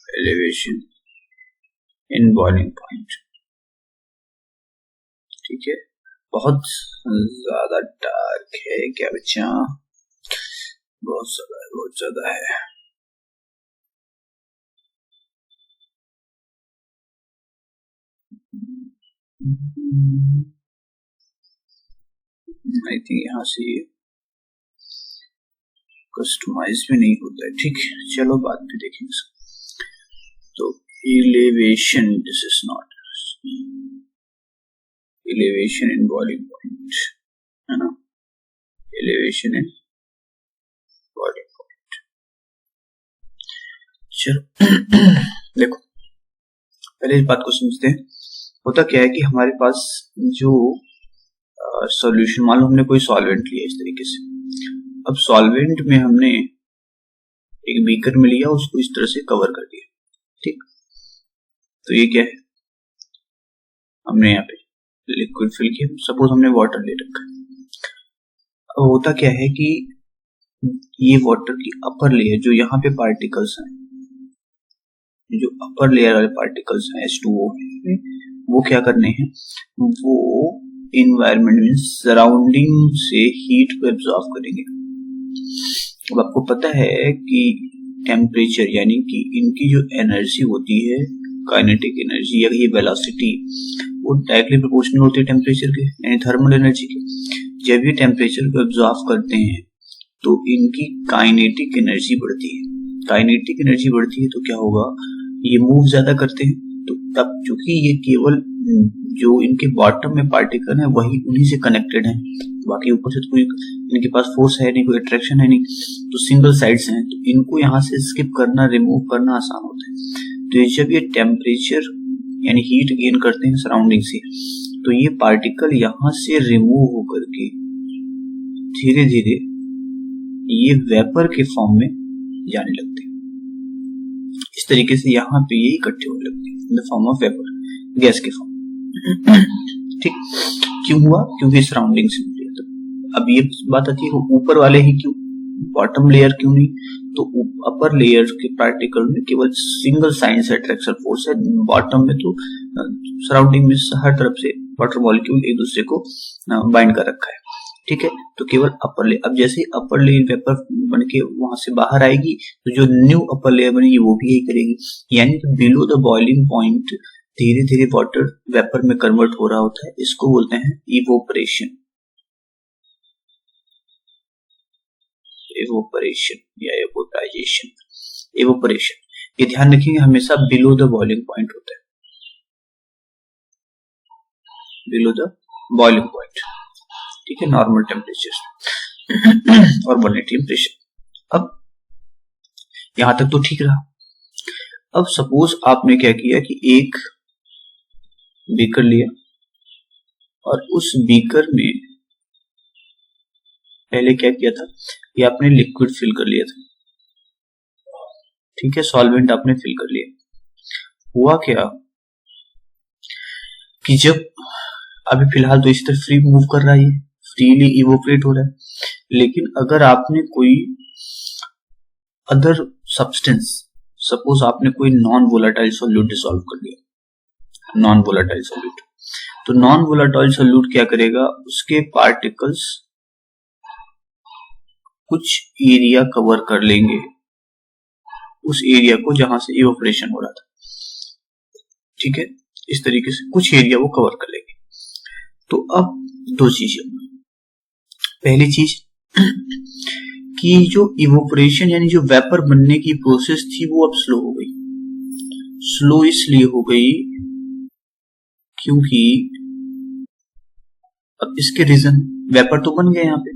Elevation in boiling point. ठीक है, बहुत ज्यादा डार्क है क्या बच्चा? बहुत ज्यादा है। आई थिंक यहाँ से कस्टमाइज भी नहीं होता है। ठीक है, चलो बाद में देखेंगे। तो elevation, this is not elevation in boiling point, है ना? elevation in boiling point। चलो देखो, पहले इस बात को समझते हैं। होता क्या है कि हमारे पास जो सॉल्यूशन, मान लो हमने कोई सॉल्वेंट लिया इस तरीके से। अब सॉल्वेंट में हमने एक बीकर में लिया, उसको इस तरह से कवर कर दिया। ठीक, तो ये क्या है? हमने यहाँ पे लिक्विड फिल किया। सपोज हमने वाटर ले रखा है। अब होता क्या है कि ये वाटर की अपर लेयर, जो यहाँ पे पार्टिकल्स हैं, जो अपर लेयर वाले पार्टिकल्स हैं H2O है, वो क्या करने हैं? वो इन्वायरमेंट में सराउंडिंग से हीट को एब्जॉर्ब करेंगे। अब आपको पता है कि टेम्परेचर यानी कि इनकी जो एनर्जी होती है, काइनेटिक एनर्जी या ये वेलोसिटी, वो डायरेक्टली प्रोपोर्शनल होती है टेम्परेचर के, यानी थर्मल एनर्जी के। जब ये टेम्परेचर को एब्जॉर्ब करते हैं तो इनकी काइनेटिक एनर्जी बढ़ती है। काइनेटिक एनर्जी बढ़ती है तो क्या होगा? ये मूव ज्यादा करते हैं। तो तब चूंकि ये केवल जो इनके बॉटम में पार्टिकल है वही उन्हीं से कनेक्टेड है, बाकी ऊपर से तो कोई इनके पास फोर्स है नहीं, कोई अट्रैक्शन है नहीं, तो सिंगल साइड्स हैं, तो इनको यहाँ से स्किप करना, रिमूव करना आसान होता है। तो जब ये टेम्परेचर यानी हीट गेन करते हैं सराउंडिंग से, तो ये पार्टिकल यहाँ से रिमूव होकर के धीरे धीरे ये वेपर के फॉर्म में जाने लगते हैं। इस तरीके से यहाँ पे ये इकट्ठे होने लगते हैं in the form of vapour, gas के फॉर्म। ठीक, क्यों हुआ? क्योंकि सराउंडिंग से मिले। तो अब ये बात आती है ऊपर वाले ही क्यों, बॉटम लेयर क्यों नहीं? तो अपर लेयर के पार्टिकल में केवल सिंगल साइन से अट्रैक्शन फोर्स है, बॉटम में तो सराउंडिंग में हर तरफ से वाटर मॉलिक्यूल एक दूसरे को बाइंड कर रखा है। ठीक है, तो केवल अपर लेयर। अब जैसे अपर लेयर वेपर बन के वहां से बाहर आएगी, तो जो न्यू अपर लेयर बनेगी वो भी यही करेगी, यानी कि बिलो द बॉइलिंग पॉइंट धीरे धीरे वाटर वेपर में कन्वर्ट हो रहा होता है। इसको बोलते हैं इवोपरेशन, इवोपरेशन या इवोपराइजेशन। इवोपरेशन ये ध्यान रखिएगा, हमेशा बिलो द बॉइलिंग पॉइंट होता है, बिलो द बॉइलिंग पॉइंट। ठीक है, नॉर्मल टेम्परेचर और बॉइलिंग टेम्परेचर। अब यहां तक तो ठीक रहा। अब सपोज आपने क्या किया कि एक बीकर लिया और उस बीकर में पहले क्या किया था, ये आपने लिक्विड फिल कर लिया था। ठीक है, सॉल्वेंट आपने फिल कर लिया। हुआ क्या कि जब अभी फिलहाल तो इस तरह फ्री मूव कर रहा है, फ्रीली इवोपरेट हो रहा है, लेकिन अगर आपने कोई अदर सब्सटेंस, सपोज आपने कोई नॉन वोलेटाइल सॉल्यूट डिसॉल्व कर दिया, नॉन वोलेटाइल सॉल्यूट, तो नॉन वोलेटाइल सॉल्यूट क्या करेगा? उसके पार्टिकल्स कुछ एरिया कवर कर लेंगे, उस एरिया को जहां से इवोपरेशन हो रहा था। ठीक है, इस तरीके से कुछ एरिया वो कवर कर लेंगे। तो अब दो चीजें, पहली चीज कि जो इवोपरेशन यानी जो वेपर बनने की प्रोसेस थी वो अब स्लो हो गई। स्लो इसलिए हो गई क्योंकि अब इसके रीजन, वेपर तो बन गए यहाँ पे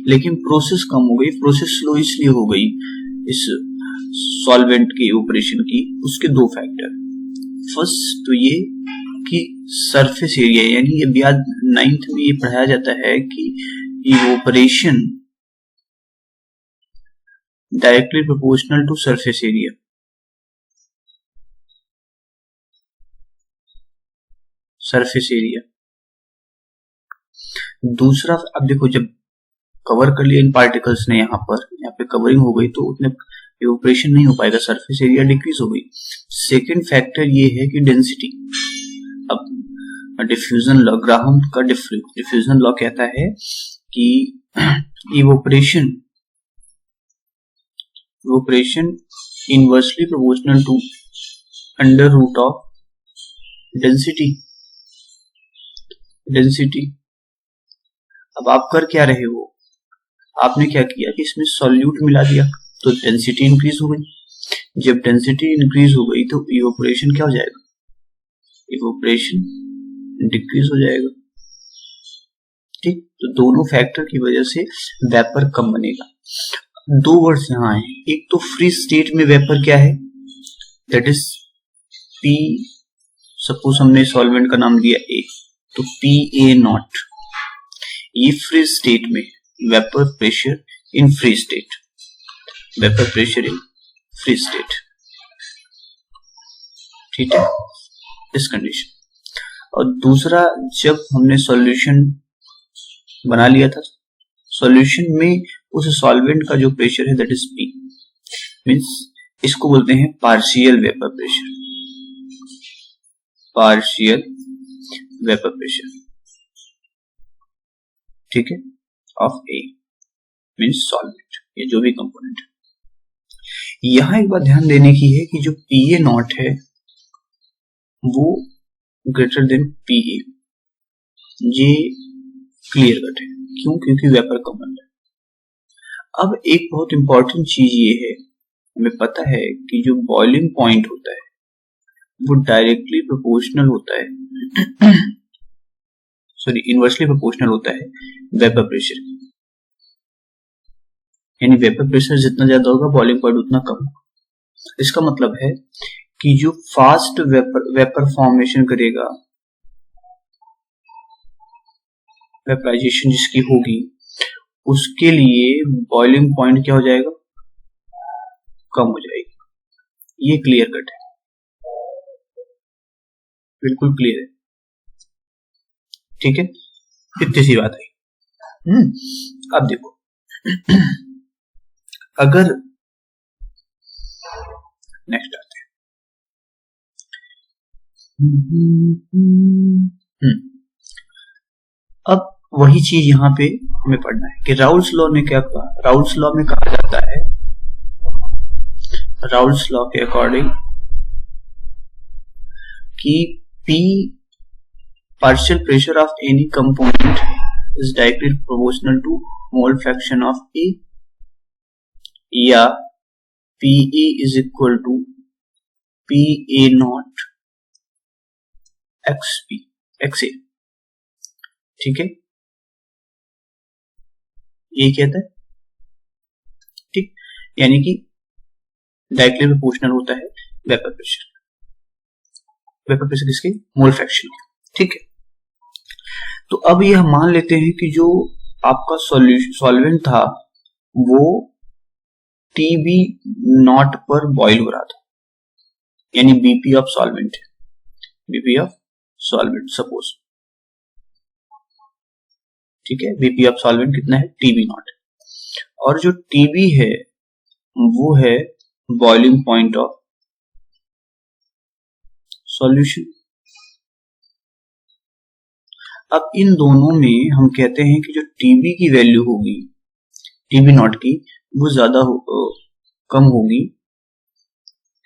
लेकिन प्रोसेस कम हो गई। प्रोसेस स्लो इसलिए हो गई इस सॉल्वेंट की इवोपरेशन की, उसके दो फैक्टर। फर्स्ट तो ये कि सरफेस एरिया, यानी ये ब्याज 9th में ये पढ़ाया जाता है कि evaporation directly proportional to surface area. Surface area दूसरा, अब देखो जब कवर कर लिया इन पार्टिकल्स ने, यहाँ पे कवरिंग हो गई, तो उतने इवोपरेशन नहीं हो पाएगा, सरफेस एरिया डिक्रीज हो गई। सेकेंड फैक्टर ये है कि डेंसिटी। अब डिफ्यूजन लॉ, ग्राहम का डिफ्यूजन लॉ कहता है कि evaporation inversely proportional to under root of density. अब आप कर क्या रहे हो, आपने क्या किया कि इसमें सॉल्यूट मिला दिया तो डेंसिटी इंक्रीज हो गई। जब डेंसिटी इंक्रीज हो गई तो इवोपरेशन क्या हो जाएगा, इवोपरेशन डिक्रीज हो जाएगा। ठीक, तो दोनों फैक्टर की वजह से वेपर कम बनेगा। दो वर्ड्स यहाँ हैं, एक तो फ्री स्टेट में वेपर क्या है, दैट इज पी, सपोज हमने सॉल्वेंट का नाम दिया ए, तो पी ए नॉट, ये फ्री स्टेट में vapour pressure in free state, vapour pressure in free state, ठीक है, इस कंडीशन। और दूसरा, जब हमने सॉल्यूशन बना लिया था, सॉल्यूशन में उस सॉल्वेंट का जो प्रेशर है दैट इज पी, मींस इसको बोलते हैं partial vapour pressure, partial vapour pressure, ठीक है, ऑफ ए मींस सॉल्वेंट, ये जो भी कंपोनेंट है। यहां एक बात ध्यान देने की है कि जो पी ए नॉट है वो ग्रेटर देन पी ए, ये क्लियर कट है। क्यों? क्योंकि वेपर कम बन रहा है। अब एक बहुत इंपॉर्टेंट चीज ये है, हमें पता है कि जो बॉइलिंग पॉइंट होता है वो डायरेक्टली प्रोपोर्शनल होता है सॉरी इनवर्सली प्रोपोर्शनल होता है वेपर प्रेशर, यानी वेपर प्रेशर जितना ज्यादा होगा बॉइलिंग पॉइंट उतना कम होगा। इसका मतलब है कि जो फास्ट वेपर फॉर्मेशन करेगा, वेपराइजेशन जिसकी होगी, उसके लिए बॉइलिंग पॉइंट क्या हो जाएगा, कम हो जाएगी। ये क्लियर कट है, बिल्कुल क्लियर है, ठीक है, इतनी सी बात है। अब देखो अगर नेक्स्ट आते हैं, अब वही चीज यहां पे हमें पढ़ना है कि राउल्स लॉ ने क्या कहा। राउल्स लॉ में कहा जाता है, राउल्स लॉ के अकॉर्डिंग कि P partial pressure of any component is directly proportional to mole fraction of A, या PE is equal to PA naught XA, ठीक है, ये कहता है, ठीक, यानी कि डायरेक्टली प्रोपोर्शनल होता है वेपर प्रेशर, वेपर प्रेशर किसके, मोल फ्रैक्शन, ठीक है। तो अब यह मान लेते हैं कि जो आपका सॉल्वेंट था वो TB नॉट पर बॉइल हो रहा था, यानी BP ऑफ सॉल्वेंट है, BP ऑफ सॉल्वेंट सपोज, ठीक है, BP ऑफ सॉल्वेंट कितना है, TB नॉट, और जो TB है वो है बॉइलिंग पॉइंट ऑफ सॉल्यूशन। अब इन दोनों में हम कहते हैं कि जो TB की वैल्यू होगी, TB नॉट की, वो ज्यादा कम होगी,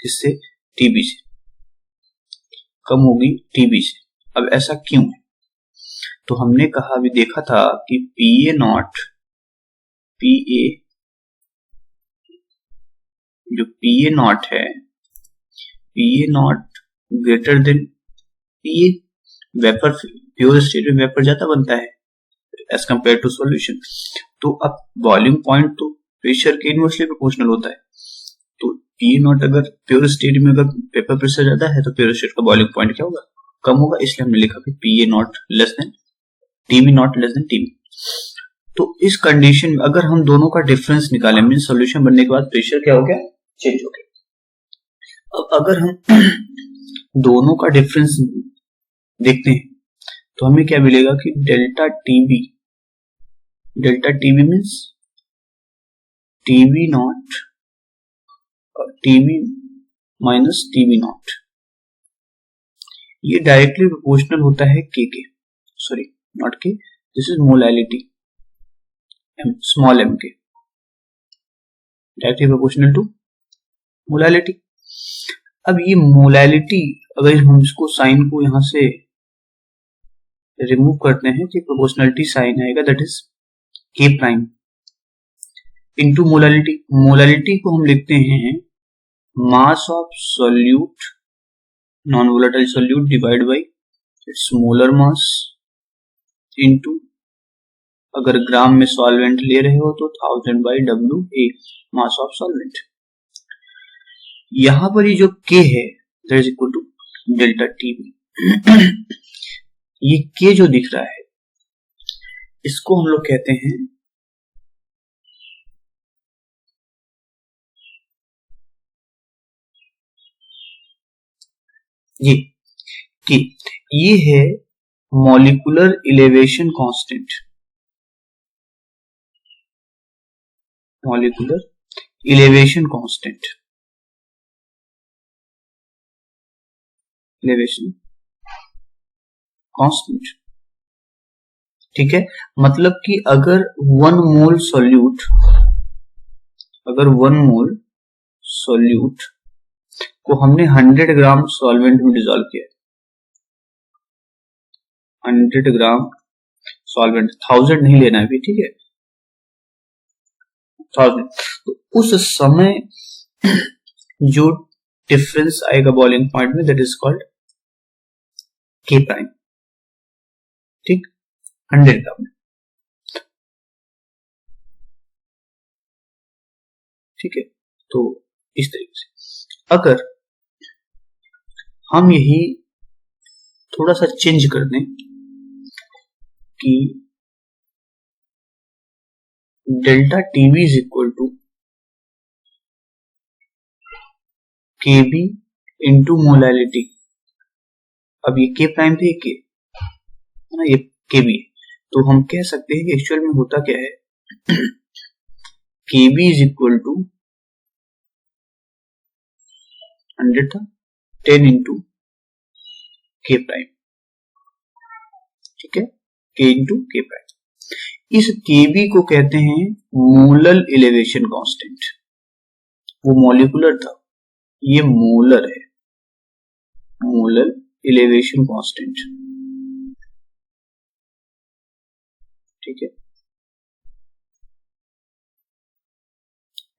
इससे TB से कम होगी, TB से। अब ऐसा क्यों है? तो हमने कहा, अभी देखा था कि PA नॉट, PA जो PA नॉट है, PA not greater than PA, vapour pure state में वेपर ज्यादा बनता है एज कंपेयर टू सॉल्यूशन। तो अब बॉइलिंग पॉइंट तो प्रेशर के इनवर्सली प्रोपोर्शनल होता है, तो PA नॉट अगर प्योर स्टेट में अगर वेपर प्रेशर ज्यादा है तो प्योर स्टेट का बॉइलिंग पॉइंट क्या होगा, कम होगा, इसलिए हमने लिखा कि PA not less than TB not less than TB। तो इस कंडीशन में अगर हम दोनों का डिफरेंस निकालें, मीन सॉल्यूशन बनने के बाद प्रेशर क्या हो गया, चेंज हो गया। अब अगर हम दोनों का डिफरेंस देखते हैं तो हमें क्या मिलेगा कि delta TB means TB naught TV minus TV naught, ये डायरेक्टली प्रोपोर्शनल होता है K, sorry not K, this is molality M, small M के, डायरेक्टली प्रोपोर्शनल टू मोलैलिटी। अब ये मोलैलिटी अगर हम इसको साइन को यहां से रिमूव करते हैं कि प्रोपोर्शनलिटी साइन आएगा, that is K prime into molality. Molality को हम लिखते हैं mass of solute, non volatile solute divide by its molar mass into, अगर ग्राम में सॉल्वेंट ले रहे हो तो 1000 by W A, mass of solvent. यहां पर ये जो के है that is equal to delta TV. ये के जो दिख रहा है इसको हम लोग कहते हैं ये कि ये है molecular elevation constant, molecular elevation constant, elevation constant, ठीक है। मतलब कि अगर 1 मोल सॉल्यूट, अगर 1 मोल सॉल्यूट को हमने 100 ग्राम सॉल्वेंट में डिसॉल्व किया, 100 ग्राम सॉल्वेंट, 1000 नहीं लेना है, ठीक है, 1000, तो उस समय जो डिफरेंस आएगा बॉइलिंग पॉइंट में दैट इज कॉल्ड के प्राइम, ठीक, 100 ग्राम में, ठीक है। तो इस तरीके से अगर हम यही थोड़ा सा चेंज कर दें कि delta TV is equal to K B into molality, अब ये के प्राइम थे, के है ना, ये के बी, तो हम कह सकते हैं कि एक्चुअल में होता क्या है, के बी इज इक्वल टू 100 था, 10 इंटू के प्राइम, ठीक है, के इंटू के प्राइम। इस के बी को कहते हैं मोलर इलेवेशन कांस्टेंट, वो मॉलिक्यूलर था, ये मोलर है, मोलर इलेवेशन कांस्टेंट, ठीक है,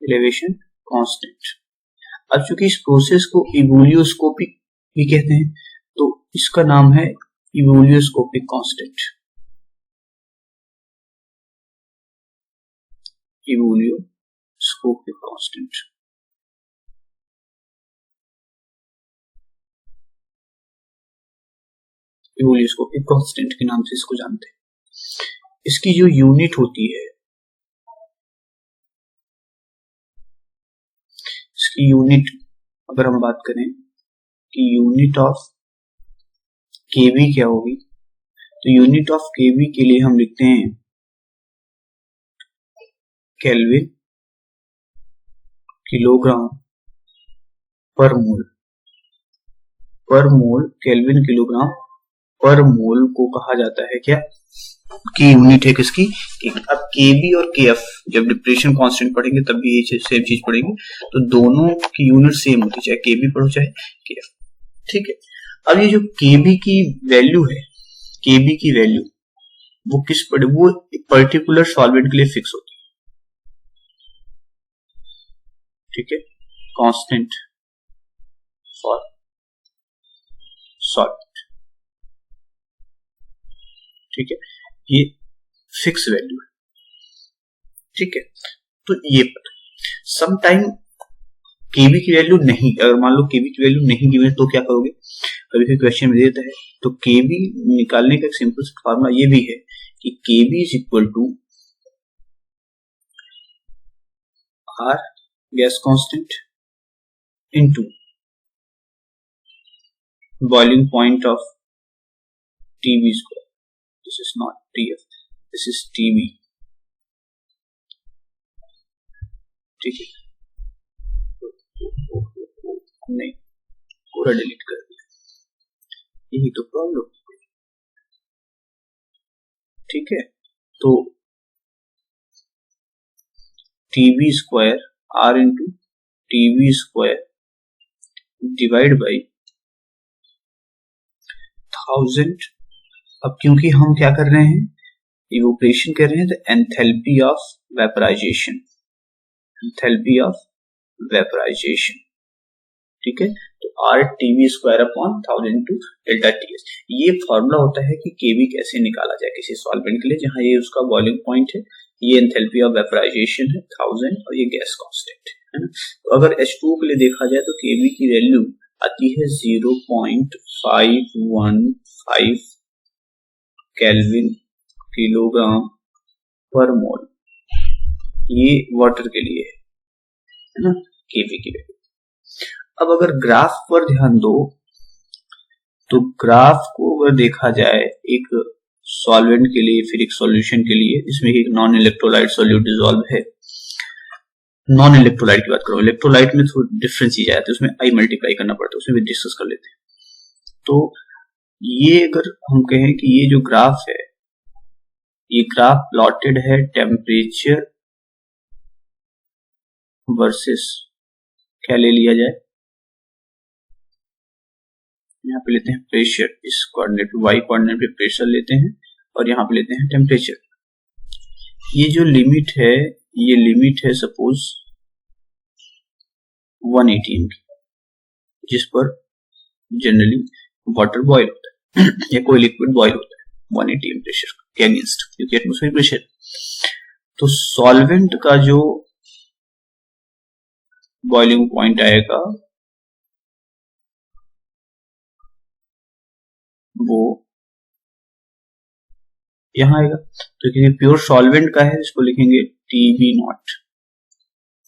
इलेवेशन कांस्टेंट। अब चूंकि इस प्रोसेस को इवोल्यूस्कोपिक भी कहते हैं तो इसका नाम है इवोल्यूस्कोपिक कांस्टेंट, इवोल्यूस्कोपिक कांस्टेंट। इवोल्यूस्कोपिक कांस्टेंट के नाम से इसको जानते हैं। इसकी जो यूनिट होती है, इसकी यूनिट अगर हम बात करें कि यूनिट ऑफ केवी क्या होगी, तो यूनिट ऑफ केवी के लिए हम लिखते हैं केल्विन किलोग्राम पर मोल, पर मोल केल्विन किलोग्राम पर मोल को कहा जाता है क्या, की यूनिट है किसकी, अब केबी और केएफ जब डिप्रेशन कांस्टेंट पढ़ेंगे तब भी ये सेम चीज पढ़ेंगे, तो दोनों की यूनिट सेम होती है, चाहे केबी पढ़ो चाहे केएफ, ठीक है। अब ये जो केबी की वैल्यू है, केबी की वैल्यू वो किस पर, वो पर्टिकुलर सॉल्वेंट के लिए फिक्स होती है, ठीक है, कांस्टेंट फॉर सॉल्वेंट, ठीक है, ये फिक्स वैल्यू है, ठीक है। तो ये सम टाइम केबी की वैल्यू नहीं, अगर मान लो केबी की वैल्यू नहीं गिवन तो क्या करोगे, कभी भी क्वेश्चन में देता है तो केबी निकालने का एक सिंपल फार्मूला ये भी है कि Kb is equal to R gas constant into boiling point of Tb square, this is not Tf, this is Tb, ठीक है। पूरा डिलीट कर दिया। यही तो प्रॉब्लम, ठीक है। तो TV square R into TV square divide by 1000। अब क्योंकि हम क्या कर रहे हैं, इवोपरेशन कर रहे हैं, तो enthalpy of vaporisation, enthalpy of vaporisation, ठीक है। तो R TV square upon 1000 into delta T S. ये फॉर्मूला होता है कि केवी कैसे निकाला जाए किसी सॉल्वेंट के लिए, जहां ये उसका बॉइलिंग पॉइंट है, ये एंथैल्पी ऑफ वेपराइजेशन है 1000 और ये गैस कांस्टेंट है ना। तो अगर H2O के लिए देखा जाए तो केवी की वैल्यू आती है 0.515 केल्विन किलोग्राम पर मोल। ये वाटर के लिए है ना, केवी की वैल्यू। अब अगर ग्राफ पर ध्यान दो तो ग्राफ को अगर देखा जाए एक सॉल्वेंट के लिए, फिर एक सॉल्यूशन के लिए, इसमें एक नॉन इलेक्ट्रोलाइट सॉल्यूट डिसॉल्व है। नॉन इलेक्ट्रोलाइट की बात करो, इलेक्ट्रोलाइट में थोड़ी डिफरेंस ही जाता है, उसमें आई मल्टीप्लाई करना पड़ता है, उसमें भी डिस्कस कर लेते हैं। तो ये अगर हम कहें कि ये जो ग्राफ है, ये ग्राफ प्लॉटेड है टेम्परेचर वर्सेस क्या ले लिया जाए, यहाँ पे लेते हैं प्रेशर, इस कोऑर्डिनेट पे वाई कोऑर्डिनेट पे प्रेशर लेते हैं और यहाँ पे लेते हैं टेम्परेचर। ये जो लिमिट है, ये लिमिट है सपोज 180 की, जिस पर जनरली वाटर बॉयल होता है या कोई लिक्विड बॉयल होता है 180 प्रेशर के अगेंस्ट, क्योंकि एटमॉस्फेरिक प्रेशर। तो सॉल्वेंट का जो बॉइलिंग पॉइंट आएगा वो यहां आएगा। तो क्योंकि प्योर सॉल्वेंट का है, इसको लिखेंगे टीवी नॉट,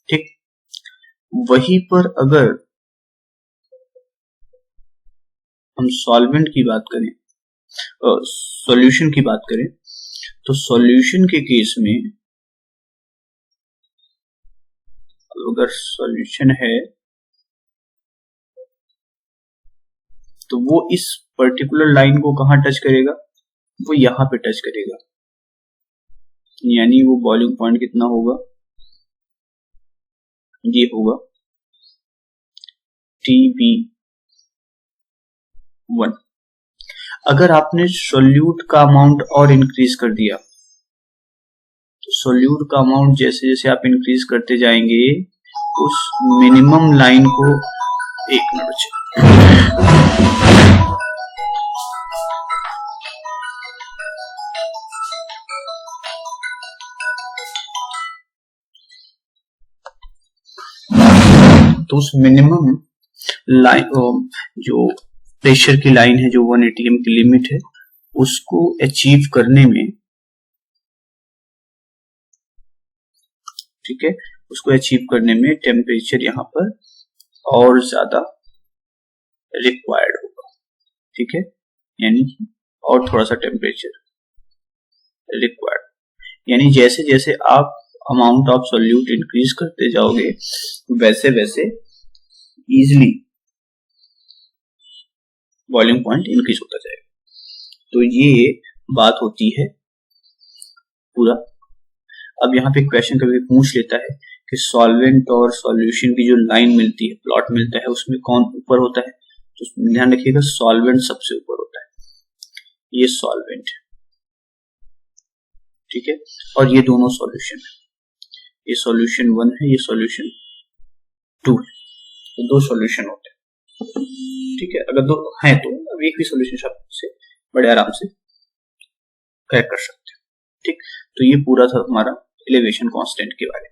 ठीक। वहीं पर अगर हम सॉल्वेंट की बात करें, सॉल्यूशन की बात करें, तो सॉल्यूशन के केस में अगर सॉल्यूशन है तो वो इस पर्टिकुलर लाइन को कहां टच करेगा, वो यहां पे टच करेगा। यानी वो बॉइलिंग पॉइंट कितना होगा, ये होगा TB1। अगर आपने सोल्यूट का अमाउंट और इंक्रीज कर दिया, तो सोल्यूट का अमाउंट जैसे जैसे आप इंक्रीज करते जाएंगे, उस मिनिमम लाइन को, एक मिनट, तो उस मिनिमम लाइन, जो प्रेशर की लाइन है, जो 1 atm की लिमिट है, उसको अचीव करने में, ठीक है, उसको अचीव करने में टेम्परेचर यहां पर और ज्यादा रिक्वायर्ड होगा, ठीक है। यानी और थोड़ा सा टेम्परेचर रिक्वायर्ड, यानी जैसे जैसे आप अमाउंट ऑफ सोल्यूट इंक्रीज करते जाओगे, वैसे वैसे इजिली बॉइलिंग पॉइंट इंक्रीज होता जाएगा। तो ये बात होती है पूरा। अब यहाँ पे क्वेश्चन कभी पूछ लेता है कि सॉल्वेंट और सॉल्यूशन की जो लाइन मिलती है, प्लॉट मिलता है, उसमें कौन ऊपर होता है, तो ध्यान रखिएगा सॉल्वेंट सबसे ऊपर होता है, ये सॉल्वेंट है, ठीक है, और ये दोनों सॉल्यूशन है, ये सॉल्यूशन 1 है, ये सॉल्यूशन 2 है, तो 2 सॉल्यूशन होते हैं, ठीक है। अगर 2 हैं तो अब एक भी सॉल्यूशन से बड़े आराम से क्रैक कर सकते हैं, ठीक। तो ये पूरा था हमारा एलिवेशन कांस्टेंट के बारे में।